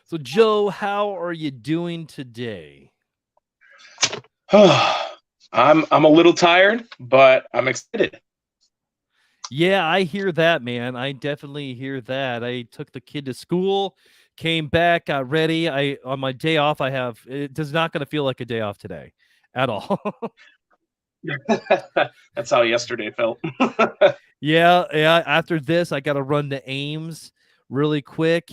So, Joe, how are you doing today? I'm a little tired, but I'm excited. Yeah, I hear that, man. I definitely hear that. I took the kid to school, came back, got ready. I on my day off, it does not going to feel like a day off today at all. That's how yesterday felt. Yeah. After this, I got to run to Ames really quick,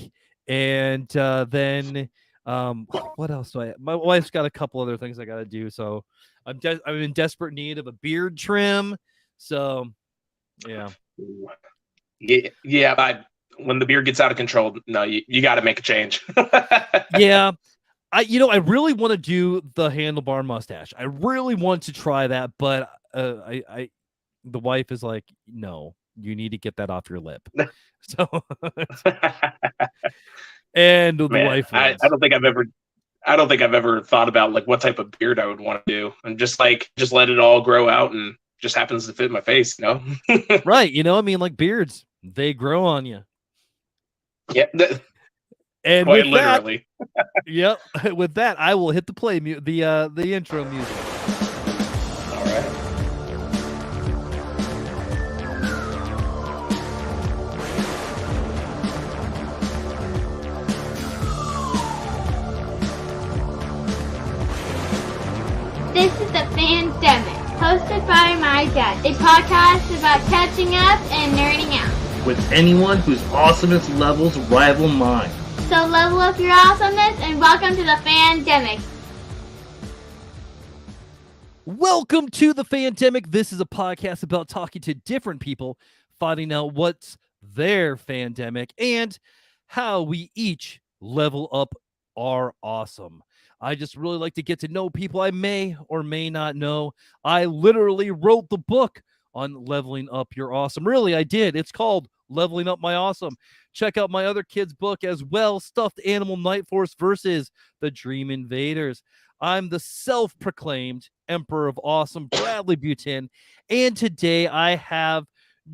and then what else do I? My wife's got a couple other things I got to do, so I'm in desperate need of a beard trim. So yeah. Yeah. When the beer gets out of control, no, you got to make a change. Yeah, I really want to do the handlebar mustache. I really want to try that, but the wife is like, no, you need to get that off your lip. So, and the Man, wife I wins. don't think I've ever thought about like what type of beard I would want to do, and just let it all grow out, and just happens to fit my face, Right? I mean, like beards, they grow on you. Yeah, And quite with that, literally. yep, with that, I will hit the intro music. All right. This is the Fandemic, hosted by my dad, a podcast about catching up and nerding out. With anyone whose awesomeness levels rival mine. So level up your awesomeness and welcome to the Fandemic. Welcome to the Fandemic. This is a podcast about talking to different people, finding out what's their fandemic and how we each level up our awesome. I just really like to get to know people I may or may not know. I literally wrote the book on leveling up your awesome. Really, I did. It's called Leveling Up My Awesome. Check out my other kids' book as well, Stuffed Animal Night Force versus the Dream Invaders. I'm the self-proclaimed Emperor of Awesome, Bradley Butin, and today I have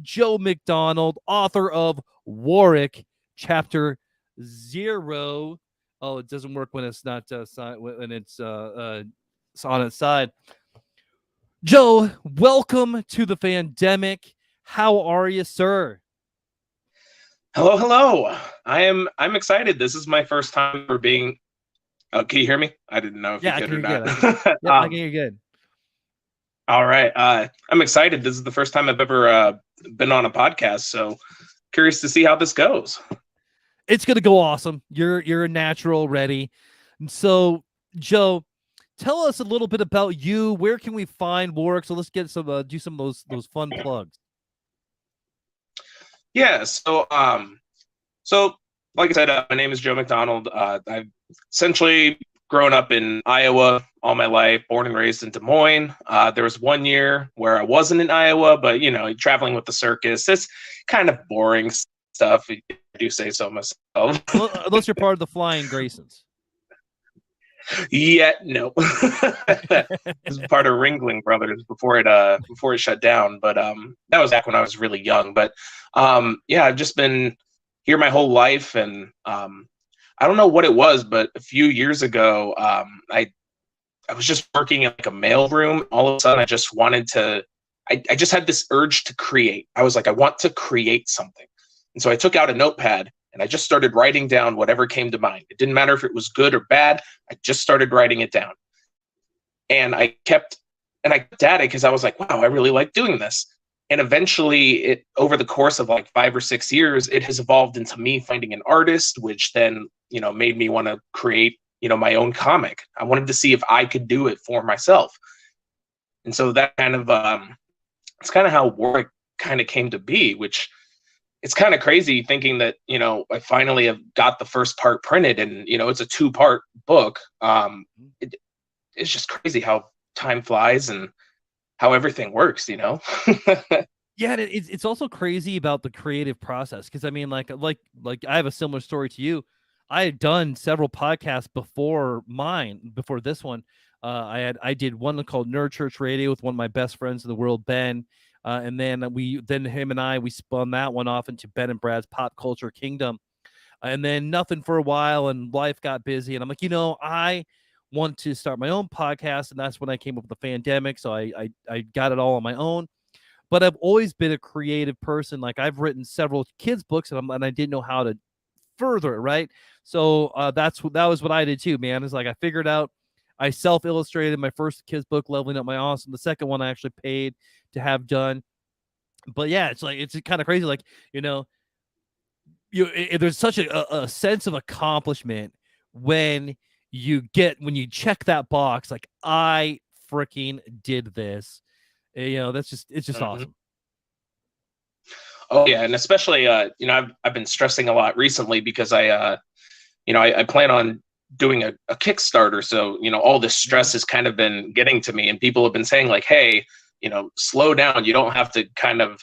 Joe McDonald, author of Warrick, Chapter 0. Oh, it doesn't work when it's not when it's on its side. Joe, welcome to the Fandemic. How are you, sir? Hello. I'm excited. This is my first time for being. Oh, can you hear me? I didn't know if you could or not. I can hear you good. All right. I'm excited. This is the first time I've ever been on a podcast, so curious to see how this goes. It's gonna go awesome. You're a natural already. And so, Joe, tell us a little bit about you. Where can we find Warrick? So let's get some do some of those fun plugs. Yeah. So like I said, my name is Joe McDonald. I've essentially grown up in Iowa all my life, born and raised in Des Moines. There was 1 year where I wasn't in Iowa, but traveling with the circus, it's kind of boring stuff. If I do say so myself. Unless you're part of the Flying Graysons. Yeah, no. This is part of Ringling Brothers before it shut down. But that was back when I was really young. But yeah, I've just been here my whole life, and I don't know what it was, but a few years ago, I was just working in like a mailroom. All of a sudden, I just wanted to. I just had this urge to create. I was like, I want to create something, and so I took out a notepad and I just started writing down whatever came to mind. It didn't matter if it was good or bad. I just started writing it down, and I kept at it because I was like, wow, I really like doing this. And eventually, over the course of like 5 or 6 years, it has evolved into me finding an artist, which then made me want to create my own comic. I wanted to see if I could do it for myself, and so that kind of it's kind of how Warrick kind of came to be, which it's kind of crazy thinking that I finally have got the first part printed, and it's a 2-part book. It's just crazy how time flies and how everything works. Yeah, it's also crazy about the creative process, because I mean, like I have a similar story to you. I had done several podcasts before this one. I did one called Nerd Church Radio with one of my best friends in the world, Ben. And then him and I spun that one off into Ben and Brad's Pop Culture Kingdom. and then nothing for a while, and life got busy, and I'm like, I want to start my own podcast, and that's when I came up with the Fandemic. So I got it all on my own. But I've always been a creative person. Like, I've written several kids books, and I didn't know how to further it, right? So that was what I did too, man. It's like I figured out, I self-illustrated my first kids book, Leveling Up My Awesome. The second one I actually paid to have done. But yeah, it's kind of crazy. Like, there's such a sense of accomplishment when you check that box, like, I freaking did this. It's just awesome. Oh yeah, and especially I've been stressing a lot recently because I plan on doing a Kickstarter, so all this stress has kind of been getting to me, and people have been saying like, hey, slow down. You don't have to kind of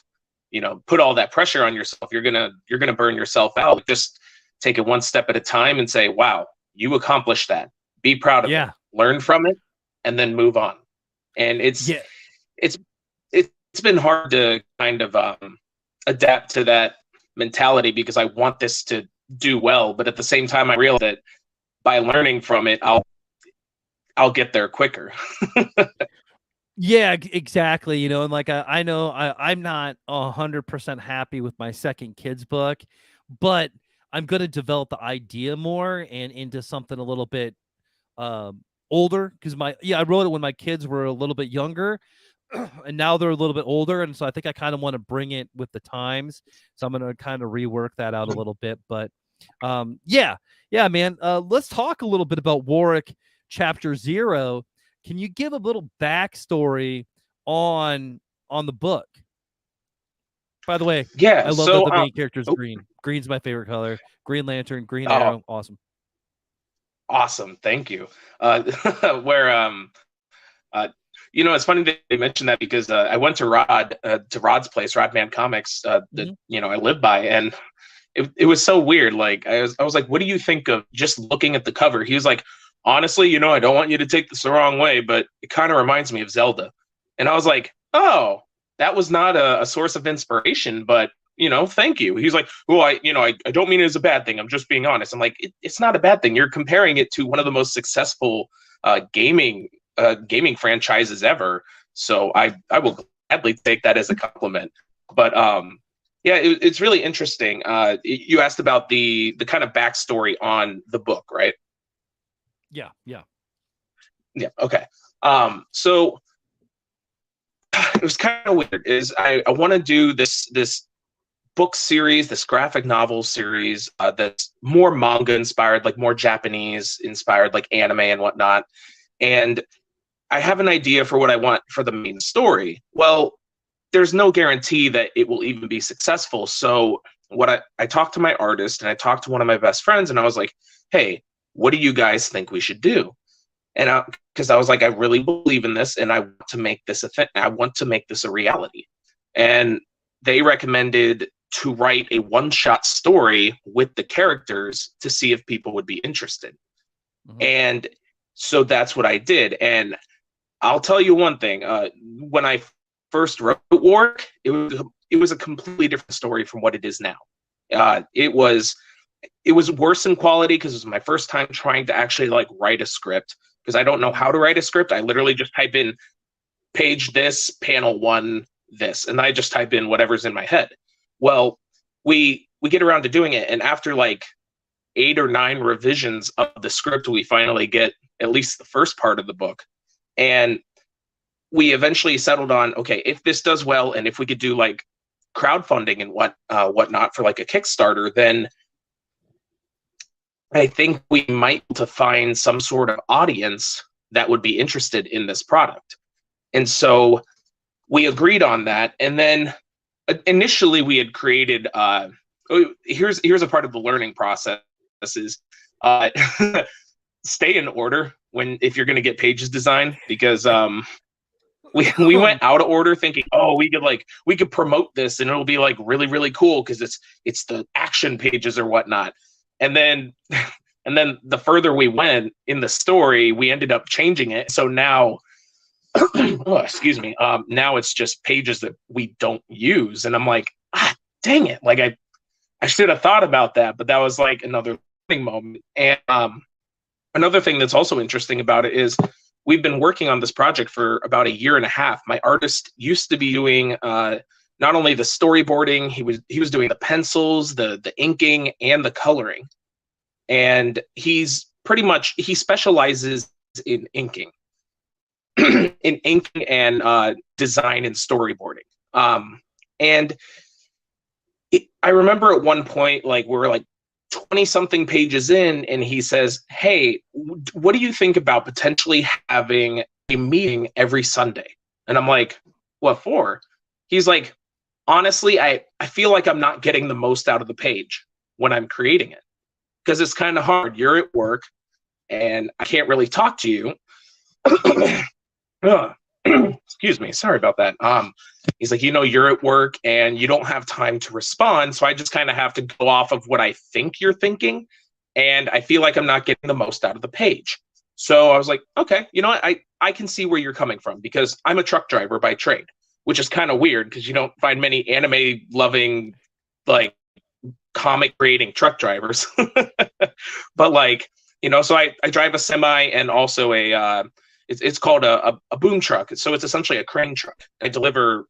put all that pressure on yourself. You're gonna burn yourself out. Just take it one step at a time and say, wow, you accomplished that. Be proud of it. Learn from it, and then move on. And it's been hard to kind of adapt to that mentality because I want this to do well, but at the same time I realize that by learning from it, I'll get there quicker. Yeah, exactly. And like I know I'm not 100% happy with my second kids book, but I'm going to develop the idea more and into something a little bit older, because I wrote it when my kids were a little bit younger, and now they're a little bit older, and so I think I kind of want to bring it with the times. So I'm going to kind of rework that out a little bit. But yeah, man. Let's talk a little bit about Warrick Chapter 0. Can you give a little backstory on the book? By the way, yeah, I love that the main character is green. Green's my favorite color. Green Lantern, Green Arrow, awesome. Awesome, thank you. It's funny that they mentioned that because I went to Rod's place, Rodman Comics, that I live by, and it was so weird. Like I was like, what do you think of just looking at the cover? He was like, honestly, I don't want you to take this the wrong way, but it kind of reminds me of Zelda. And I was like, oh, that was not a source of inspiration, but thank you. He's like, well, I don't mean it as a bad thing. I'm just being honest. I'm like, it's not a bad thing. You're comparing it to one of the most successful gaming franchises ever. So I will gladly take that as a compliment. But it's really interesting. You asked about the kind of backstory on the book, right? Yeah. Okay. So it was kind of weird. I want to do this book series, this graphic novel series that's more manga inspired, like more Japanese inspired, like anime and whatnot. And I have an idea for what I want for the main story. Well, there's no guarantee that it will even be successful. So what I talked to my artist, and I talked to one of my best friends, and I was like, hey, what do you guys think we should do? And because I was like, I really believe in this, and I want to make this a thing. I want to make this a reality. And they recommended to write a one-shot story with the characters to see if people would be interested. Mm-hmm. And so that's what I did. And I'll tell you one thing. When I first wrote Warrick, it was a completely different story from what it is now. It was worse in quality because it was my first time trying to actually like write a script, because I don't know how to write a script. I literally just type in page this, panel 1, this, and I just type in whatever's in my head. Well, we get around to doing it, and after like 8 or 9 revisions of the script, we finally get at least the first part of the book. And we eventually settled on, okay, if this does well, and if we could do like crowdfunding and whatnot for like a Kickstarter, then I think we might be able to find some sort of audience that would be interested in this product. And so we agreed on that. And then initially we had created, here's a part of the learning process is stay in order if you're going to get pages designed, because we went out of order thinking, oh, we could promote this and it'll be like really, really cool because it's the action pages or whatnot. And then the further we went in the story, we ended up changing it. So now, excuse me, now it's just pages that we don't use. And I'm like, dang it. Like I should have thought about that, but that was like another learning moment. And another thing that's also interesting about it is we've been working on this project for about a year and a half. My artist used to be doing not only the storyboarding, he was doing the pencils, the inking, and the coloring. And he specializes in inking, in inking and design and storyboarding. And I remember at one point, like we were like 20 something pages in, and he says, "Hey, what do you think about potentially having a meeting every Sunday?" And I'm like, "What for?" He's like, "Honestly, I feel like I'm not getting the most out of the page when I'm creating it, because it's kind of hard. You're at work and I can't really talk to you." Excuse me, sorry about that. He's like, you're at work and you don't have time to respond, so I just kind of have to go off of what I think you're thinking, and I feel like I'm not getting the most out of the page. So I was like, okay, you know what? I can see where you're coming from, because I'm a truck driver by trade, which is kind of weird because you don't find many anime loving, like, comic creating truck drivers. But like, so I drive a semi and also it's called a boom truck. So it's essentially a crane truck. I deliver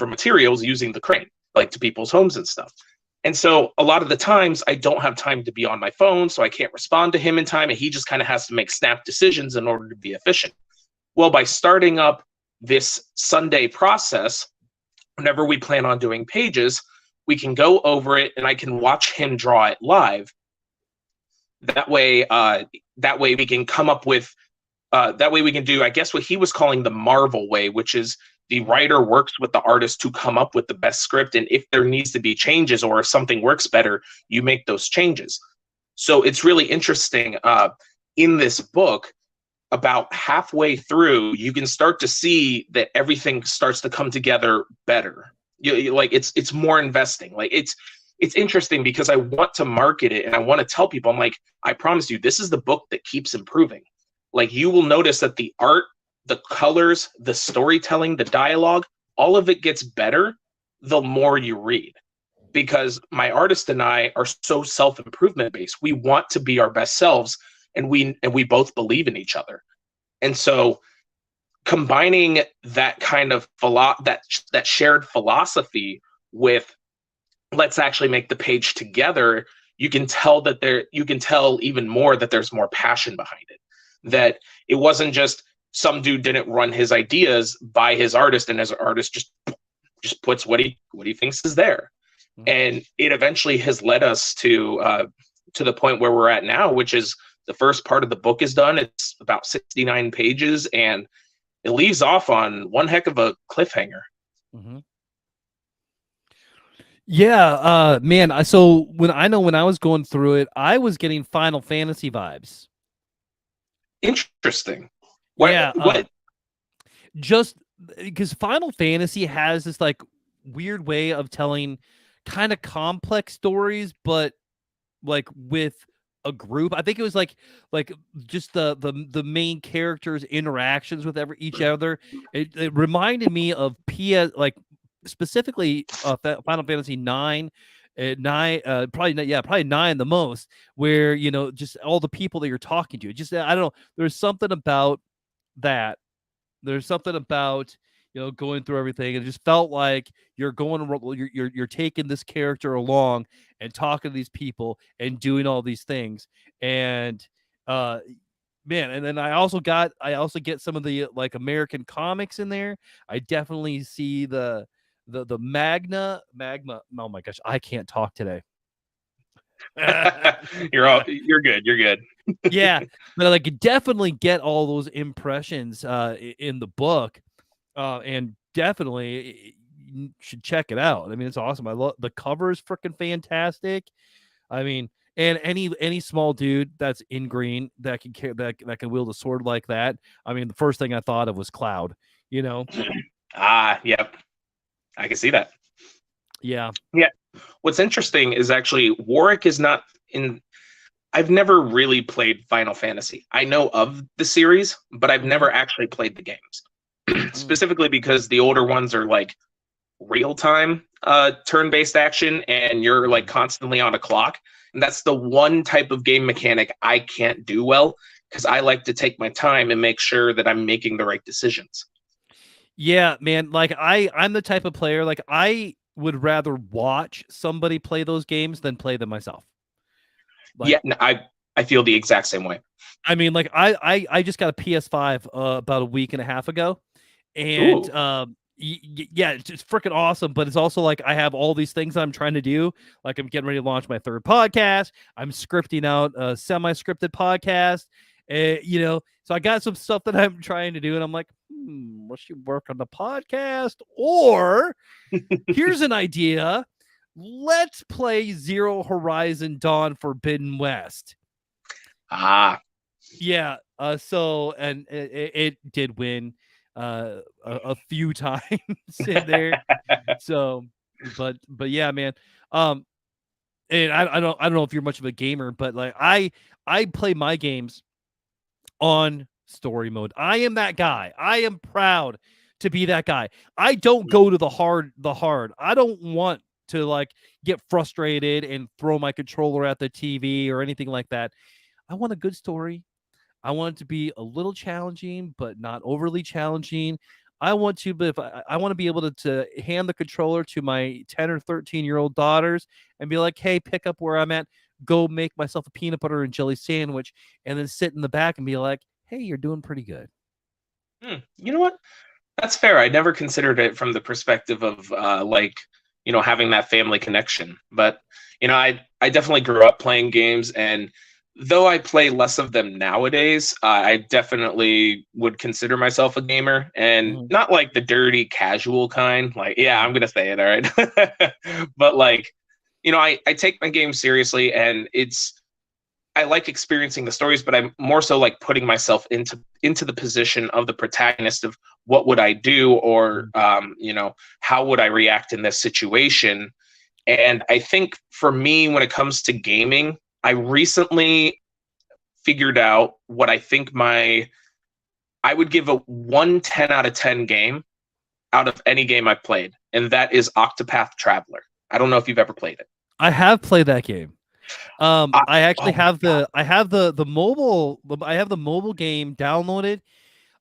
materials using the crane, like to people's homes and stuff. And so a lot of the times I don't have time to be on my phone, so I can't respond to him in time, and he just kind of has to make snap decisions in order to be efficient. Well, by starting up this Sunday process, whenever we plan on doing pages, we can go over it and I can watch him draw it live. That way we can come up with that way we can do, I guess, what he was calling the Marvel way, which is the writer works with the artist to come up with the best script. And if there needs to be changes or if something works better, you make those changes. So it's really interesting. In this book, about halfway through, you can start to see that everything starts to come together better. Like it's more investing. Like it's interesting because I want to market it and I want to tell people, I'm like, I promise you, this is the book that keeps improving. Like, you will notice that the art, the colors, the storytelling, the dialogue, all of it gets better the more you read. Because my artist and I are so self-improvement based. We want to be our best selves, and we both believe in each other. And so combining that kind of that shared philosophy with, let's actually make the page together, you can tell even more that there's more passion behind it. That it wasn't just some dude didn't run his ideas by his artist, and his artist just puts what he thinks is there. Mm-hmm. And it eventually has led us to the point where we're at now, which is the first part of the book is done. It's about 69 pages, and it leaves off on one heck of a cliffhanger. Mm-hmm. Yeah, man. So when I was going through it, I was getting Final Fantasy vibes. Interesting. What? Just because Final Fantasy has this like weird way of telling kind of complex stories, but like with a group. I think it was like just the main characters' interactions with each other. It reminded me of specifically Final Fantasy 9. Probably 9 the most, where just all the people that you're talking to. Just I don't know. There's something about that. There's something about going through everything. It just felt like you're taking this character along and talking to these people and doing all these things. And man, and then I also get some of the like American comics in there. I definitely see the magma. Oh my gosh, I can't talk today. You're good. Yeah, but like definitely get all those impressions in the book, and definitely you should check it out. I mean, it's awesome. I love the cover is freaking fantastic. I mean, and any small dude that's in green that can wield a sword like that. I mean, the first thing I thought of was Cloud. Yep. I can see that. Yeah. What's interesting is actually Warrick is not in. I've never really played Final Fantasy. I know of the series, but I've never actually played the games. Specifically because the older ones are like real time. turn-based action and you're like constantly on a clock. And that's the one type of game mechanic I can't do well, because I like to take my time and make sure that I'm making the right decisions. Yeah, man. Like I'm the type of player, like I would rather watch somebody play those games than play them myself. Like, yeah, no, I feel the exact same way. I mean, like I just got a PS5 about a week and a half ago, and yeah, it's just freaking awesome. But it's also like I have all these things I'm trying to do. Like I'm getting ready to launch my third podcast. I'm scripting out a semi-scripted podcast. You know, so I got some stuff that I'm trying to do, and I'm like, we should work on the podcast, or here's an idea. Let's play Zero Horizon Dawn Forbidden West. Yeah. So, and it did win a few times in there. So, but yeah, man. And I don't know if you're much of a gamer, but like I play my games on story mode. I am that guy. I am proud to be that guy. I don't go to the hard. I don't want to like get frustrated and throw my controller at the TV or anything like that. I want a good story. I want it to be a little challenging, but not overly challenging. I want to, but if I want to be able to hand the controller to my 10 or 13-year-old daughters and be like, hey, pick up where I'm at, go make myself a peanut butter and jelly sandwich, and then sit in the back and be like, hey, you're doing pretty good. You know what? That's fair. I never considered it from the perspective of like, you know, having that family connection. But, you know, I definitely grew up playing games, and though I play less of them nowadays, I definitely would consider myself a gamer, and not like the dirty casual kind. Like, yeah, I'm going to say it. All right. But like, you know, I take my game seriously, and I like experiencing the stories, but I'm more so like putting myself into the position of the protagonist of what would I do, or, you know, how would I react in this situation? And I think for me, when it comes to gaming, I recently figured out what I think I would give a 10 out of 10 game out of any game I've played. And that is Octopath Traveler. I don't know if you've ever played it. I have played that game. I actually have the mobile game downloaded.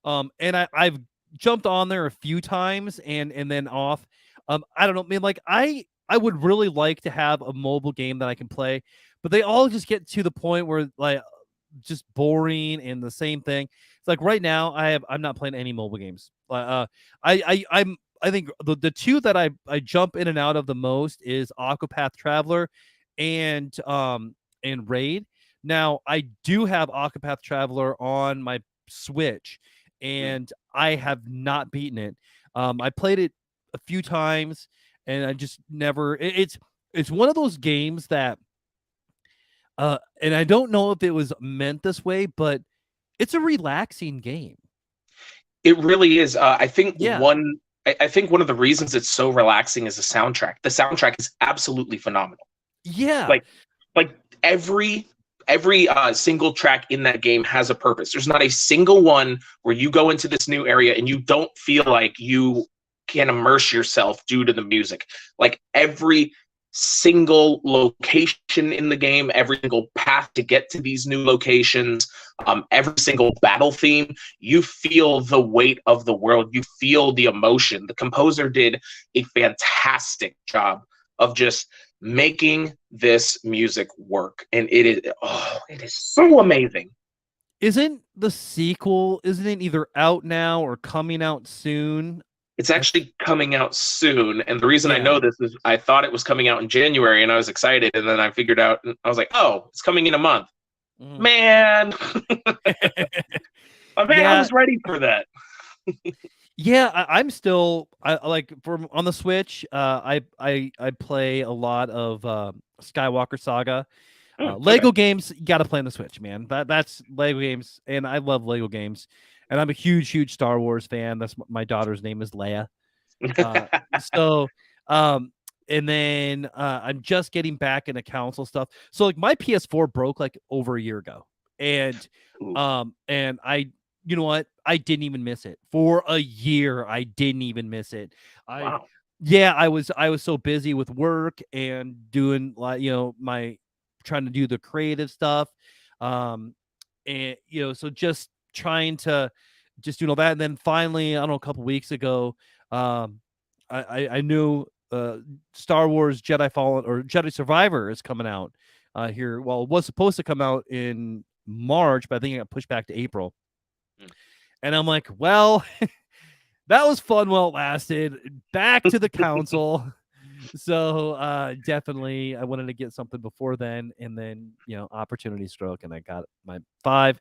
And I've jumped on there a few times and then off. I don't know, man, like I would really like to have a mobile game that I can play, but they all just get to the point where like just boring and the same thing. It's like right now I'm not playing any mobile games. I think the two that I jump in and out of the most is Octopath Traveler and Raid. Now I do have Octopath Traveler on my Switch, and I have not beaten it. I played it a few times, and I just never. It's one of those games that, and I don't know if it was meant this way, but it's a relaxing game. It really is. I think Yeah. I think one of the reasons it's so relaxing is the soundtrack. The soundtrack is absolutely phenomenal. Yeah. Like every single track in that game has a purpose. There's not a single one where you go into this new area and you don't feel like you can immerse yourself due to the music. Like every single location in the game, every single path to get to these new locations, every single battle theme, you feel the weight of the world. You feel the emotion. The composer did a fantastic job of just making this music work, and it is so amazing. Isn't it either out now or coming out soon? It's actually coming out soon, and the reason I Yeah. know this is I thought it was coming out in January, and I was excited, and then I figured out, I was like, oh, it's coming in a month. Man. I was ready for that. Yeah, I'm still like on the Switch. I play a lot of Skywalker Saga. Lego games, you got to play on the Switch, man. That's Lego games, and I love Lego games. And I'm a huge Star Wars fan. That's my daughter's name is Leia. And then I'm just getting back into console stuff. So like my PS4 broke like over a year ago, and I. You know what? I didn't even miss it for a year. I didn't even miss it. Wow. Yeah, I was so busy with work and doing like, my trying to do the creative stuff. And so just trying to just doing all that. And then finally, I don't know, a couple weeks ago, I knew Star Wars Jedi Fallen or Jedi Survivor is coming out here. Well, it was supposed to come out in March, but I think it got pushed back to April. And I'm like, well, that was fun while it lasted. Back to the council. So definitely I wanted to get something before then, and then opportunity struck and I got my 5.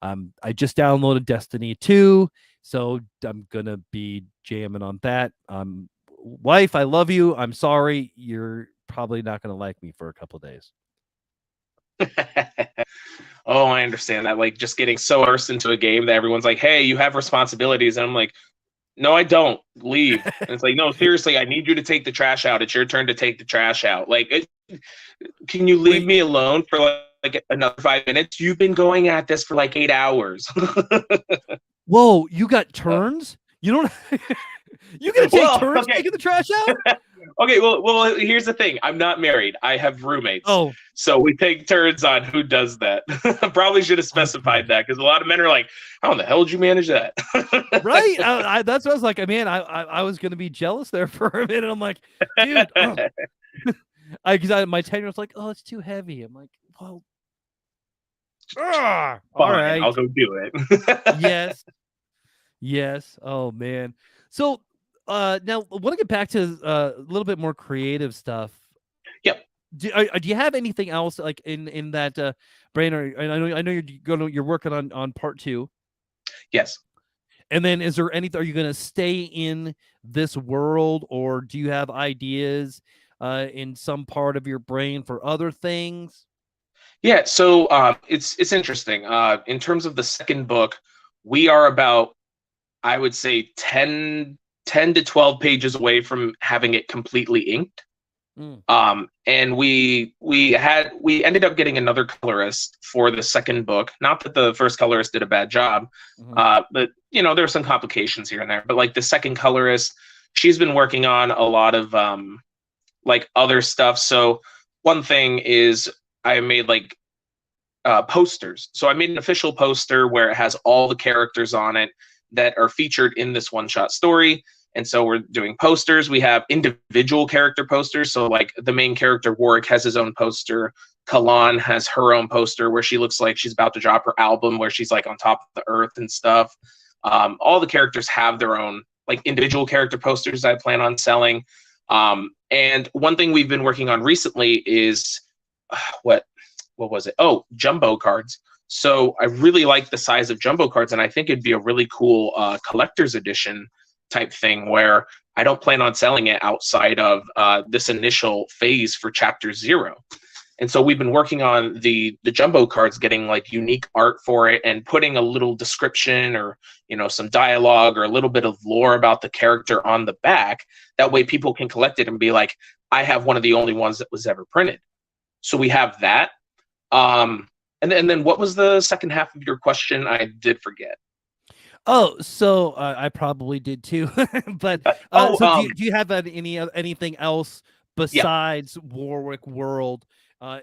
I just downloaded Destiny 2, so I'm gonna be jamming on that. Wife, I love you. I'm sorry, you're probably not gonna like me for a couple days. Oh, I understand that. Like just getting so immersed into a game that everyone's like, "Hey, you have responsibilities," and I'm like, "No, I don't. Leave." And it's like, "No, seriously, I need you to take the trash out. It's your turn to take the trash out. Like, can you leave me alone for like another 5 minutes? You've been going at this for like 8 hours." Whoa, you got turns? You don't. You gonna take turns taking the trash out? Okay, well, here's the thing. I'm not married. I have roommates. Oh, so we take turns on who does that. Probably should have specified that because a lot of men are like, "How in the hell did you manage that?" Right? That's what I was like. Man, I was gonna be jealous there for a minute. I'm like, dude, because my 10-year-old's like, "Oh, it's too heavy." I'm like, well, Fine, all right, I'll go do it. yes. Oh man. So now I want to get back to a little bit more creative stuff. Yep. Do you have anything else like in that brain? Or I know you're working on part 2. Yes. And then is there anything? Are you going to stay in this world, or do you have ideas in some part of your brain for other things? Yeah. So it's interesting. In terms of the second book, we are about, I would say, 10 to 12 pages away from having it completely inked. And we ended up getting another colorist for the second book. Not that the first colorist did a bad job, but there are some complications here and there. But like the second colorist, she's been working on a lot of like other stuff. So one thing is I made like posters. So I made an official poster where it has all the characters on it that are featured in this one-shot story. And so we're doing posters. We have individual character posters. So like the main character, Warrick, has his own poster. Kalan has her own poster where she looks like she's about to drop her album, where she's like on top of the earth and stuff. All the characters have their own like individual character posters I plan on selling. And one thing we've been working on recently is what was it? Oh, jumbo cards. So I really like the size of jumbo cards, and I think it'd be a really cool collector's edition type thing where I don't plan on selling it outside of this initial phase for chapter 0. And so we've been working on the jumbo cards, getting like unique art for it and putting a little description or, some dialogue or a little bit of lore about the character on the back. That way people can collect it and be like, I have one of the only ones that was ever printed. So we have that. And then what was the second half of your question? I did forget. Oh, so I probably did too. But do you have anything else besides Warwick World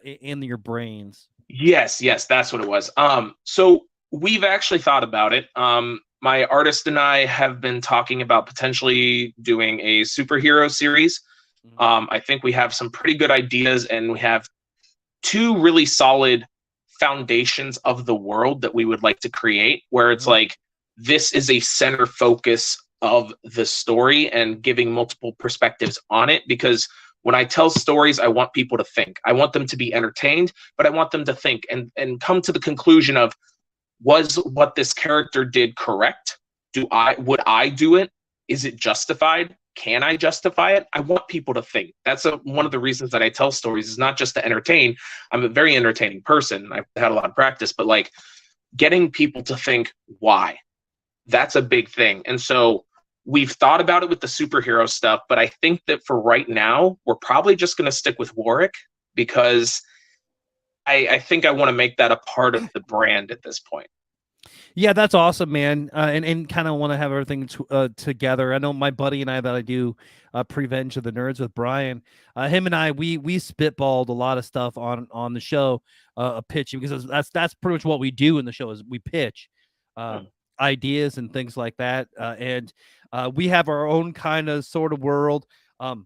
in your brains? Yes, that's what it was. So we've actually thought about it. My artist and I have been talking about potentially doing a superhero series. I think we have some pretty good ideas, and we have 2 really solid foundations of the world that we would like to create, where it's like, this is a center focus of the story and giving multiple perspectives on it. Because when I tell stories, I want people to think. I want them to be entertained, but I want them to think and come to the conclusion of, was what this character did correct? Would I do it? Is it justified? Can I justify it? I want people to think. That's one of the reasons that I tell stories, is not just to entertain. I'm a very entertaining person. I've had a lot of practice, but like getting people to think why. That's a big thing. And so we've thought about it with the superhero stuff, but I think that for right now, we're probably just going to stick with Warwick, because I think I want to make that a part of the brand at this point. Yeah, that's awesome, man. And kind of want to have everything together. I know my buddy and I that I do Prevenge of the Nerds with Brian. Him and I, we spitballed a lot of stuff on the show, pitching, because that's pretty much what we do in the show is we pitch ideas and things like that. And we have our own kind of sort of world. So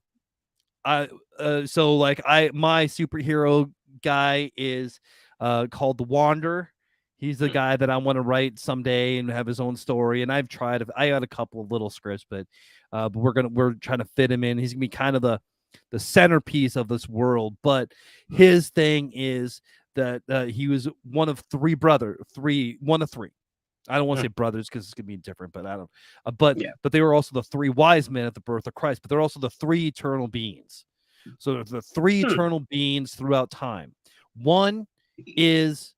like my superhero guy is called the Wanderer. He's the guy that I want to write someday and have his own story. And I got a couple of little scripts, but we're trying to fit him in. He's gonna be kind of the centerpiece of this world. But his thing is that he was one of three. I don't want to say brothers because it's gonna be different, but I don't. But they were also the three wise men at the birth of Christ. But they're also the three eternal beings. So there's the three eternal beings throughout time. One is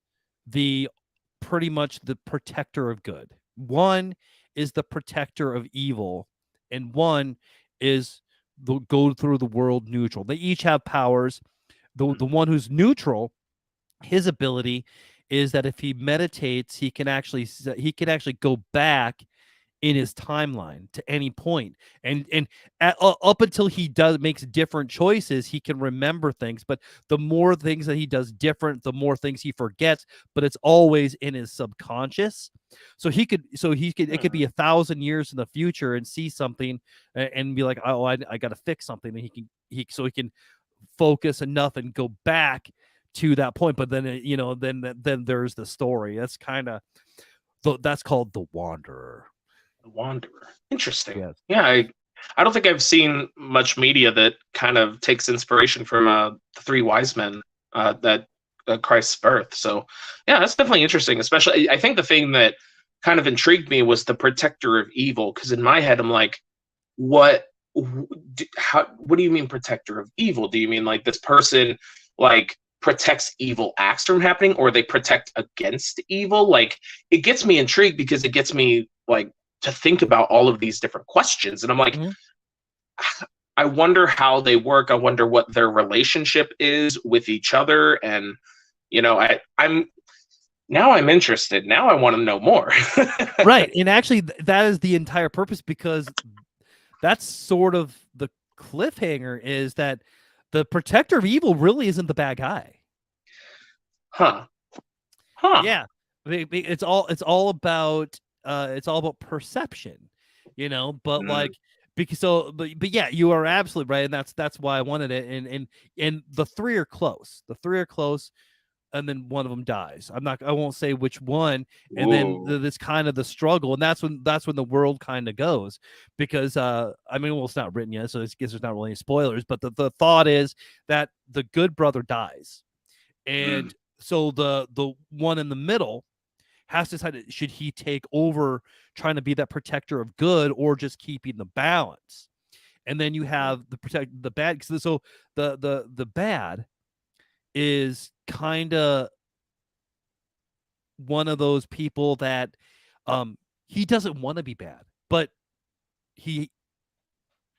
pretty much the protector of good. One is the protector of evil, and one is the go through the world neutral. They each have powers. The one who's neutral, his ability is that if he meditates, he can actually go back in his timeline to any point, and up until he makes different choices, he can remember things. But the more things that he does different, the more things he forgets. But it's always in his subconscious. So it could be 1,000 years in the future and see something and be like, oh, I got to fix something. And he can focus enough and go back to that point. But then then there's the story. That's called the Wanderer. The Wanderer. Interesting. Yes. Yeah, I don't think I've seen much media that kind of takes inspiration from the three wise men that Christ's birth. So yeah, that's definitely interesting. Especially, I think the thing that kind of intrigued me was the protector of evil, because in my head I'm like, what do you mean protector of evil? Do you mean like this person like protects evil acts from happening, or they protect against evil? Like, it gets me intrigued because it gets me like to think about all of these different questions. And I'm like, I wonder how they work. I wonder what their relationship is with each other. And, I'm interested. Now I want to know more. Right. And actually that is the entire purpose, because that's sort of the cliffhanger, is that the protector of evil really isn't the bad guy. Huh. Yeah. It's all about perception, but like, but yeah, you are absolutely right. And that's why I wanted it. And the three are close. And then one of them dies. I won't say which one. And then this kind of the struggle. And that's when the world kind of goes, because, it's not written yet, so I guess there's not really any spoilers, but the thought is that the good brother dies. And so the one in the middle has to decide, should he take over trying to be that protector of good, or just keeping the balance? And then you have the bad. So the bad is kind of one of those people that he doesn't want to be bad, but he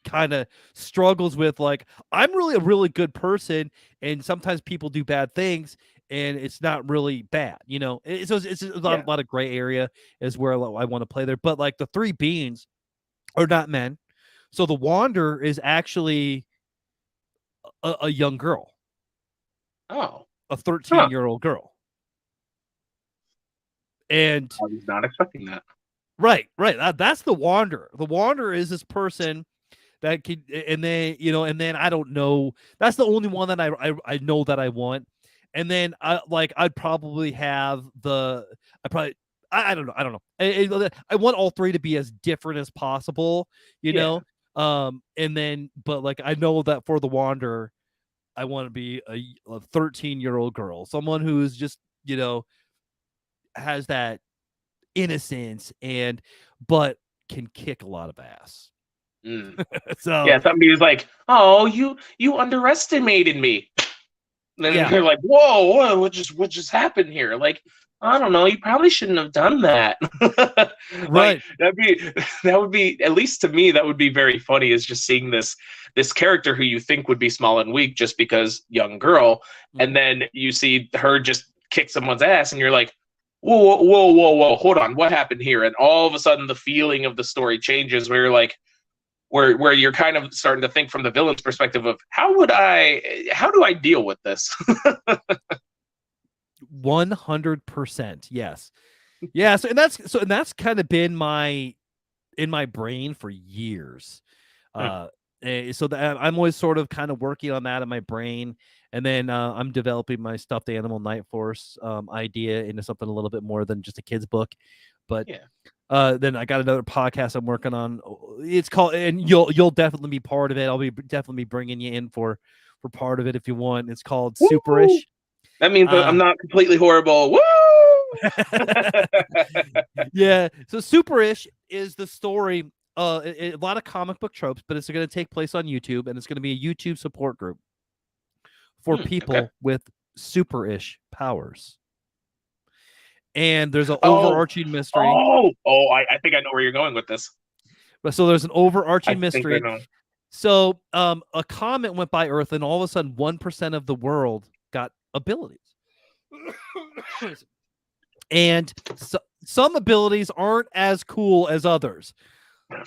kind of struggles with, like, I'm really a really good person, and sometimes people do bad things, and it's not really bad, It's a lot of gray area is where I want to play there. But like, the three beings are not men. So the Wanderer is actually a young girl. Oh, a 13-year-old girl. And I was not expecting that. Right. That's the Wanderer. The Wanderer is this person that could, and then I don't know. That's the only one that I know that I want. And then I'd probably have I don't know. I want all three to be as different as possible, know. And then, but like, I know that for the Wanderer, I want to be a 13-year-old girl, someone who's just, has that innocence but can kick a lot of ass. So yeah, somebody was like, "Oh, you underestimated me." And then they're like, "Whoa, what just happened here?" Like, I don't know. You probably shouldn't have done that. Right. That would be, at least to me, that would be very funny, is just seeing this character who you think would be small and weak just because young girl, and then you see her just kick someone's ass, and you're like, whoa, hold on, what happened here? And all of a sudden the feeling of the story changes where you're like, where you're kind of starting to think from the villain's perspective of how do I deal with this? 100%. Yes. And that's kind of been in my brain for years. So that I'm always sort of kind of working on that in my brain. And then I'm developing my stuffed animal Night Force idea into something a little bit more than just a kid's book. But then I got another podcast I'm working on. It's called, and you'll definitely be part of it. I'll be definitely bringing you in for part of it if you want. It's called Superish. That means that I'm not completely horrible. Woo! Yeah. So Superish is the story. A lot of comic book tropes, but it's going to take place on YouTube, and it's going to be a YouTube support group for people with super-ish powers. And there's an overarching mystery. I think I know where you're going with this. So there's an overarching mystery. So a comet went by Earth, and all of a sudden 1% of the world got abilities. And some abilities aren't as cool as others.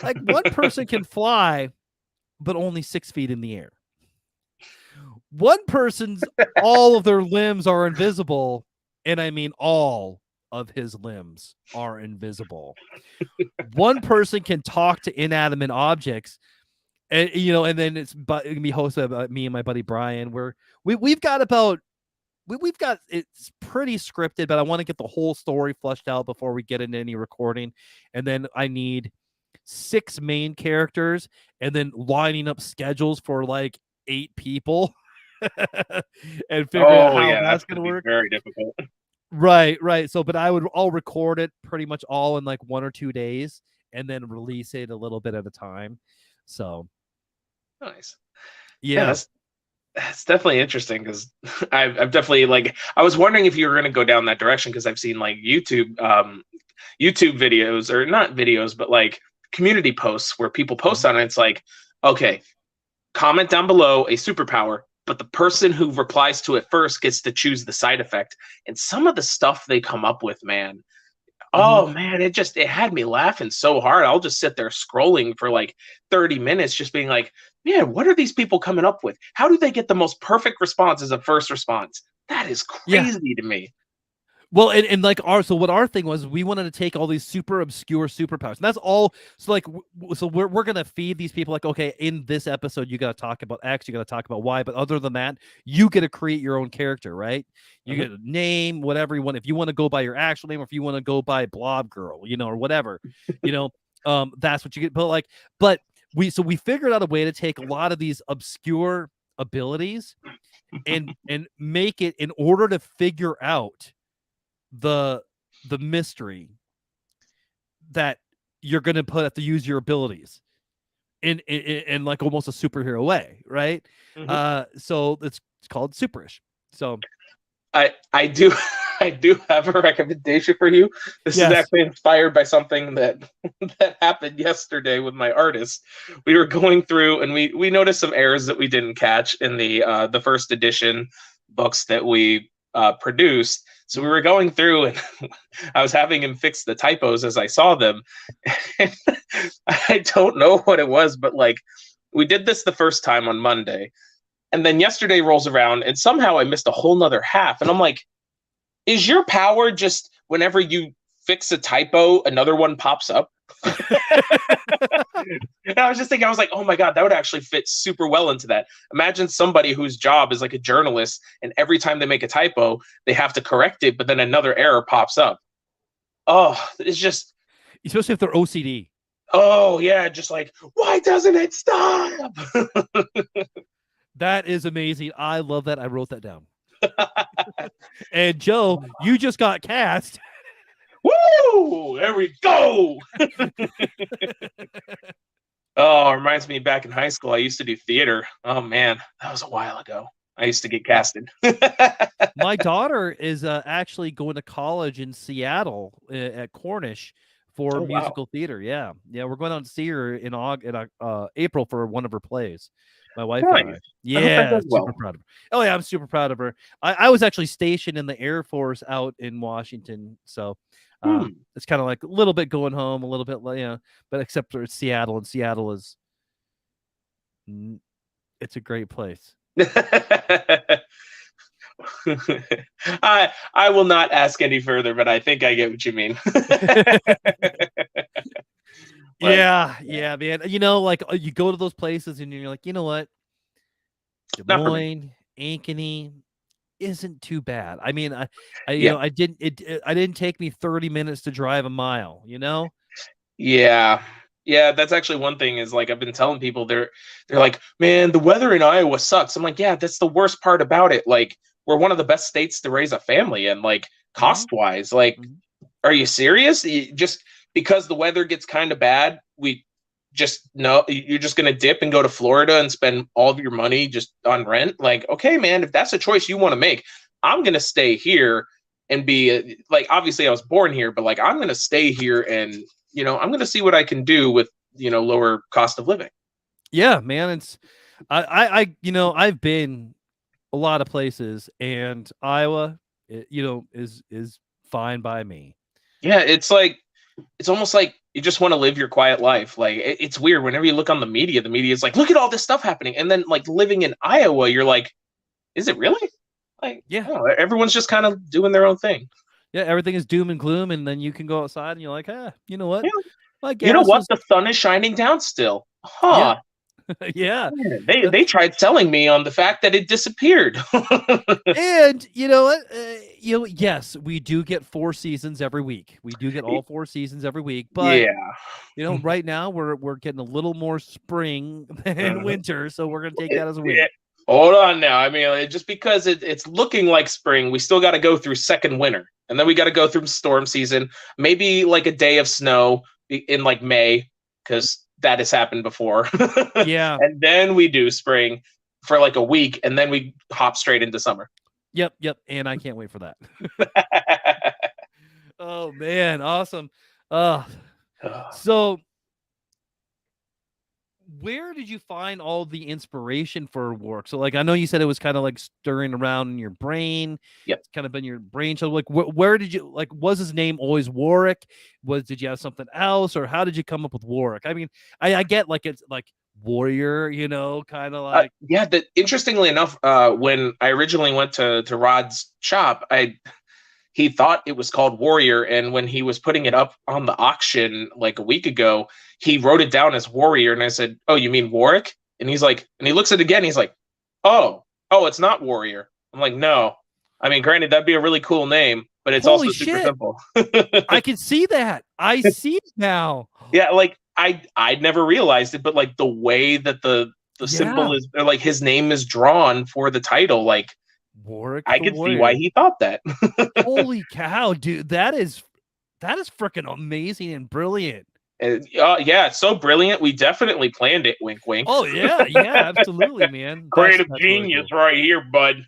Like one person can fly, but only 6 feet in the air. One person's all of their limbs are invisible, and I mean all of his limbs are invisible. One person can talk to inanimate objects, and and then it's gonna be hosted by me and my buddy Brian. Where we've got it's pretty scripted, but I want to get the whole story fleshed out before we get into any recording, and then I need 6 main characters, and then lining up schedules for like 8 people, and figure out how that's gonna work. Very difficult. Right. So, but I'll record it pretty much all in like 1 or 2 days, and then release it a little bit at a time. So nice. Yeah, that's definitely interesting because I've definitely I was wondering if you were going to go down that direction because I've seen like YouTube videos, or not videos, but like community posts where people post on it. It's like, okay, comment down below a superpower, but the person who replies to it first gets to choose the side effect. And some of the stuff they come up with, man, man, it had me laughing so hard. I'll just sit there scrolling for like 30 minutes, just being like, man, what are these people coming up with? How do they get the most perfect response as a first response? That is crazy to me. Well, and like what our thing was, we wanted to take all these super obscure superpowers, and that's all. So like, so we're gonna feed these people like, okay, in this episode you got to talk about X, you got to talk about Y, but other than that, you get to create your own character, right? You get a name, whatever you want. If you want to go by your actual name, or if you want to go by Blob Girl, or whatever, that's what you get. But we figured out a way to take a lot of these obscure abilities and make it, in order to figure out the mystery, that you're gonna have to use your abilities in like almost a superhero way, right? So it's called Superish. So I do have a recommendation for you. This is actually inspired by something that happened yesterday with my artist. We were going through and we noticed some errors that we didn't catch in the first edition books that we produced. So we were going through and I was having him fix the typos as I saw them. And I don't know what it was, but like we did this the first time on Monday. And then yesterday rolls around and somehow I missed a whole nother half. And I'm like, is your power just whenever you fix a typo, another one pops up? And I was just thinking, I was like, oh my God, that would actually fit super well into that. Imagine somebody whose job is like a journalist, and every time they make a typo, they have to correct it, but then another error pops up. Oh, it's just... Especially if they're OCD. Oh, yeah, just like, why doesn't it stop? That is amazing. I love that. I wrote that down. And Joe, you just got cast. Woo! There we go. Oh, it reminds me back in high school, I used to do theater. Oh man, that was a while ago. I used to get casted. My daughter is actually going to college in Seattle at Cornish for Oh, wow. musical theater. Yeah, we're going out to see her in April for one of her plays. My wife and I. Nice. I hope that Yeah, goes super well. proud of her. Oh yeah, I'm super proud of her. I was actually stationed in the Air Force out in Washington, so it's kind of like a little bit going home, a little bit, but except for Seattle, and Seattle is, it's a great place. I will not ask any further, but I think I get what you mean. Yeah, man. You know, like you go to those places and you're like, you know what? Des Not for me. Moines, Ankeny isn't too bad. I mean, I Yeah. I didn't take me 30 minutes to drive a mile, you know? Yeah. Yeah, that's actually one thing is like I've been telling people they're like, man, the weather in Iowa sucks. I'm like, yeah, that's the worst part about it. Like, we're one of the best states to raise a family in, like cost wise. Like, are you serious? Just because the weather gets kind of bad, we just know you're just gonna dip and go to Florida and spend all of your money just on rent. Like, okay, man, if that's a choice you want to make, I'm gonna stay here and be like, obviously I was born here, but like I'm gonna stay here and I'm gonna see what I can do with lower cost of living. Yeah, man. It's I've been a lot of places, and Iowa, is fine by me. Yeah, it's almost like you just want to live your quiet life. Like it's weird whenever you look on the media is like, look at all this stuff happening, and then like living in Iowa, you're like, is it really? Like, yeah, everyone's just kind of doing their own thing. Yeah, everything is doom and gloom, and then you can go outside and you're like, you know what? Yeah. I You know what? guess The sun is shining down still. Huh. yeah. They tried selling me on the fact that it disappeared. And you know what? Yes, we do get 4 seasons every week. We do get all 4 seasons every week. But yeah, right now we're getting a little more spring than winter, so we're gonna take that as a win. Yeah. Hold on now. I mean, just because it's looking like spring, we still got to go through second winter, and then we got to go through storm season. Maybe like a day of snow in like May, because that has happened before. Yeah. And then we do spring for like a week, and then we hop straight into summer. Yep. And I can't wait for that. Oh man, awesome. So where did you find all the inspiration for Warrick? So like, I know you said it was kind of like stirring around in your brain. Yep. It's kind of been your brain. So like, where did you, like, was his name always Warrick? Did you have something else, or how did you come up with Warrick? I mean, I get like, it's like warrior, kind of like. Yeah. Interestingly enough, when I originally went to Rod's shop, he thought it was called Warrior, and when he was putting it up on the auction like a week ago, he wrote it down as Warrior, and I said, "Oh, you mean Warrick?" And he's like, and he looks at it again, he's like, "Oh, it's not Warrior." I'm like, "No, I mean, granted, that'd be a really cool name, but it's Holy also super shit. simple." I can see that. I see it now. Yeah, like I'd never realized it, but like the way that the symbol is, or like his name is drawn for the title, like Warrick, I could see why he thought that. Holy cow, dude! That is freaking amazing and brilliant. Yeah, it's so brilliant. We definitely planned it. Wink, wink. Oh yeah, absolutely, man. Creative genius really cool. Right here, bud.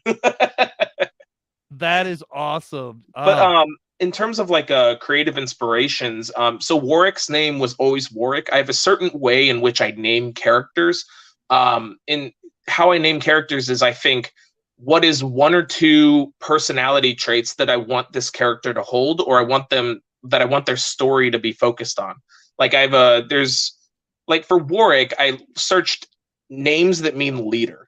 That is awesome. But in terms of like creative inspirations, so Warrick's name was always Warrick. I have a certain way in which I name characters. In how I name characters is I think, what is 1 or 2 personality traits that I want this character to hold, or I want their story to be focused on. Like there's like for Warrick, I searched names that mean leader.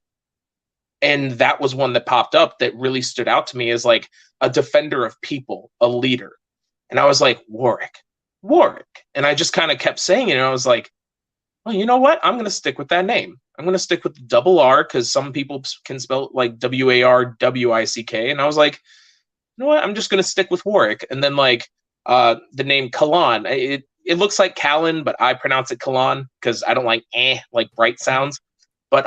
And that was one that popped up that really stood out to me as like a defender of people, a leader. And I was like, Warrick. And I just kind of kept saying it. And I was like, well, you know what? I'm going to stick with that name. I'm going to stick with the double R, because some people can spell it like Warwick. And I was like, you know what? I'm just going to stick with Warrick. And then like the name Kalan, it looks like Callan, but I pronounce it Kalan because I don't like bright sounds. But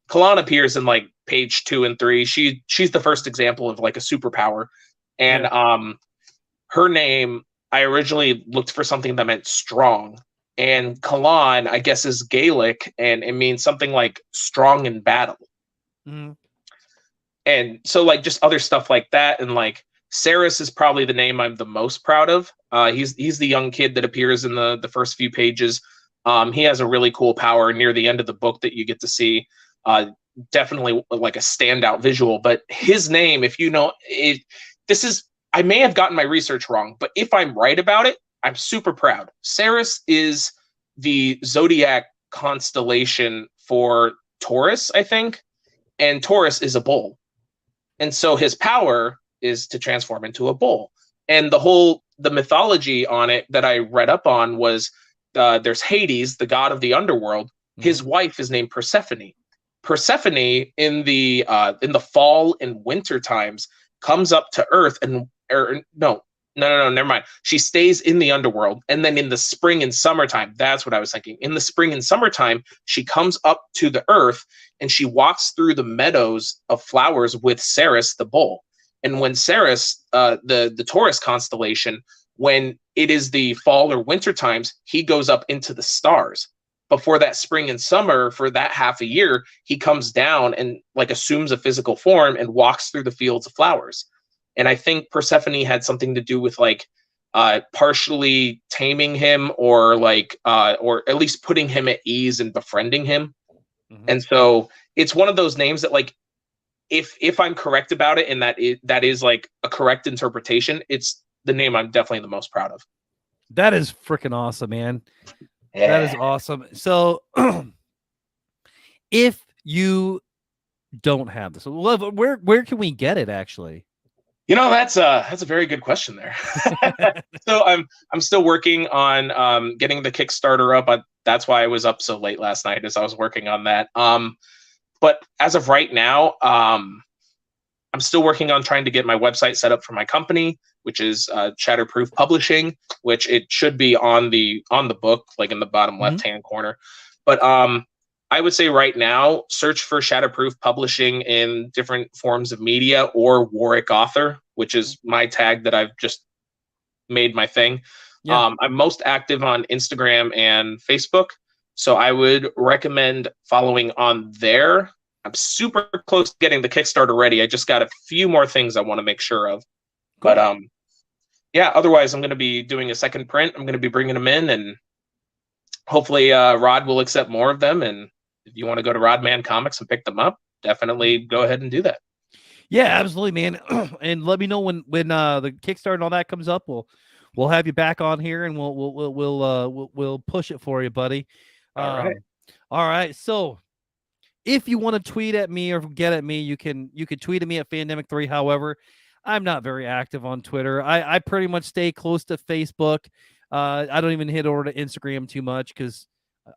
Kalan appears in like page 2 and 3. She's the first example of like a superpower. And her name, I originally looked for something that meant strong. And Kalan, I guess, is Gaelic, and it means something like strong in battle. Mm-hmm. And so like just other stuff like that, and like Saris is probably the name I'm the most proud of. He's the young kid that appears in the first few pages. He has a really cool power near the end of the book that you get to see. Definitely like a standout visual. But his name, if you know it, I may have gotten my research wrong, but if I'm right about it, I'm super proud. Saris is the zodiac constellation for Taurus, I think, and Taurus is a bull. And so his power is to transform into a bull. And the mythology on it that I read up on was there's Hades, the god of the underworld. His wife is named Persephone. Persephone in the fall and winter times comes up to Earth no, never mind. She stays in the underworld, and then in the spring and summertime, that's what I was thinking. In the spring and summertime, she comes up to the Earth, and she walks through the meadows of flowers with Saris the bull. And when Saris, the Taurus constellation, when it is the fall or winter times, he goes up into the stars. Before that spring and summer, for that half a year, he comes down and like assumes a physical form and walks through the fields of flowers. And I think Persephone had something to do with like partially taming him or at least putting him at ease and befriending him. And so it's one of those names that like, if I'm correct about it and that is like a correct interpretation, it's the name I'm definitely the most proud of. That is freaking awesome, man. Yeah. That is awesome. So if you don't have this, where can we get it actually? That's a very good question there. So I'm still working on getting the Kickstarter up. That's why I was up so late last night, as I was working on that. But as of right now, I'm still working on trying to get my website set up for my company, which is Shatterproof Publishing, which it should be on the book, like in the bottom left-hand corner. But I would say right now, search for Shatterproof Publishing in different forms of media, or Warrick Author, which is my tag that I've just made my thing. Yeah. I'm most active on Instagram and Facebook, so I would recommend following on there. I'm super close to getting the Kickstarter ready. I just got a few more things I want to make sure of. Cool. But yeah, otherwise I'm going to be doing a second print. I'm going to be bringing them in, and hopefully Rod will accept more of them. And if you want to go to Rodman Comics and pick them up, definitely go ahead and do that. Yeah, absolutely, man. And let me know when the Kickstarter and all that comes up. We'll have you back on here, and we'll push it for you, buddy. All right. All right. So if you want to tweet at me or get at me, you can tweet at me at Fandemic3. However, I'm not very active on Twitter. I pretty much stay close to Facebook. I don't even hit over to Instagram too much because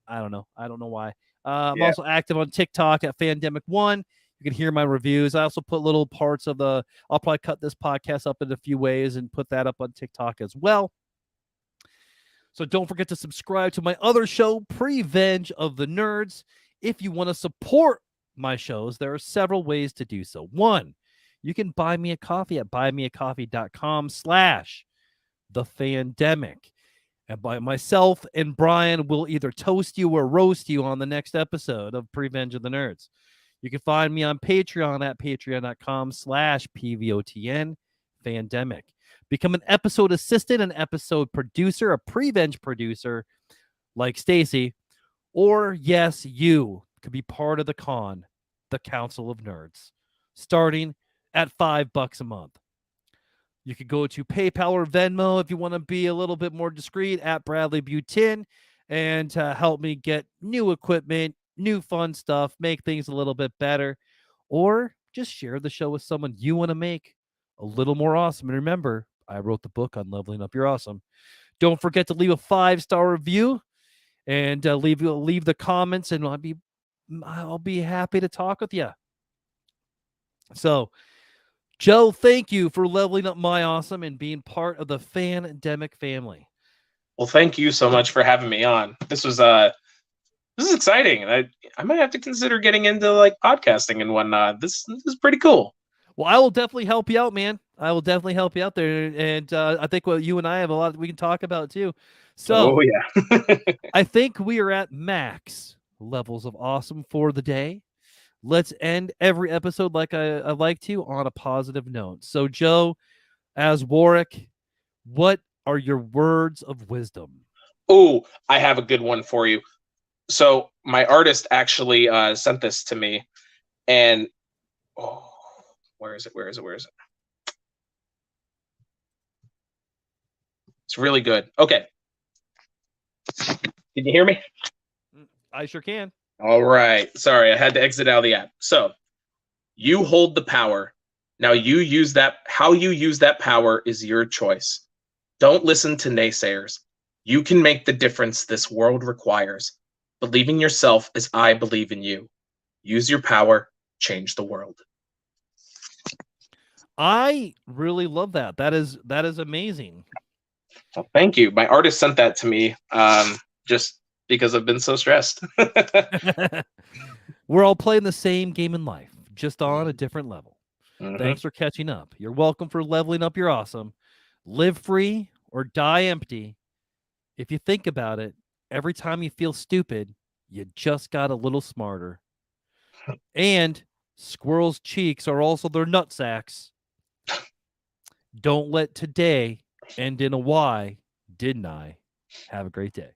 I don't know. I don't know why. I'm also active on TikTok at Fandemic1. You can hear my reviews. I also put little parts of I'll probably cut this podcast up in a few ways and put that up on TikTok as well. So don't forget to subscribe to my other show, Prevenge of the Nerds. If you want to support my shows, there are several ways to do so. One, you can buy me a coffee at buymeacoffee.com/thefandemic. And by myself and Brian will either toast you or roast you on the next episode of Prevenge of the Nerds. You can find me on Patreon at patreon.com/PVOTN Fandemic. Become an episode assistant, an episode producer, a Prevenge producer like Stacy, or yes, you could be part of the Council of Nerds, starting at $5 a month. You could go to PayPal or Venmo if you want to be a little bit more discreet at Bradley Butin and help me get new equipment, new fun stuff, make things a little bit better, or just share the show with someone you want to make a little more awesome. And remember, I wrote the book on leveling up your awesome. Don't forget to leave a 5-star review and leave the comments, and I'll be happy to talk with you. So, Joe, thank you for leveling up my awesome and being part of the Fandemic family. Well, thank you so much for having me on. This is exciting. I might have to consider getting into like podcasting and whatnot. This is pretty cool. Well, I will definitely help you out, man. I will definitely help you out there. And I think you and I have a lot we can talk about too. So, yeah. I think we are at max levels of awesome for the day. Let's end every episode like I like to on a positive note. So, Joe, as Warrick, what are your words of wisdom? Oh, I have a good one for you. So my artist actually sent this to me, and where is it? It's really good. Okay. Can you hear me? I sure can. All right. Sorry, I had to exit out of the app. So, you hold the power. Now you use that. How you use that power is your choice. Don't listen to naysayers. You can make the difference this world requires. Believe in yourself as I believe in you. Use your power, change the world. I really love that. That is amazing. Well, thank you. My artist sent that to me just because I've been so stressed. We're all playing the same game in life, just on a different level. Thanks for catching up. You're welcome for leveling up your awesome. Live free or die empty. If you think about it, every time you feel stupid, you just got a little smarter. And squirrels' cheeks are also their nut sacks. Don't let today end in a Y, didn't I? Have a great day.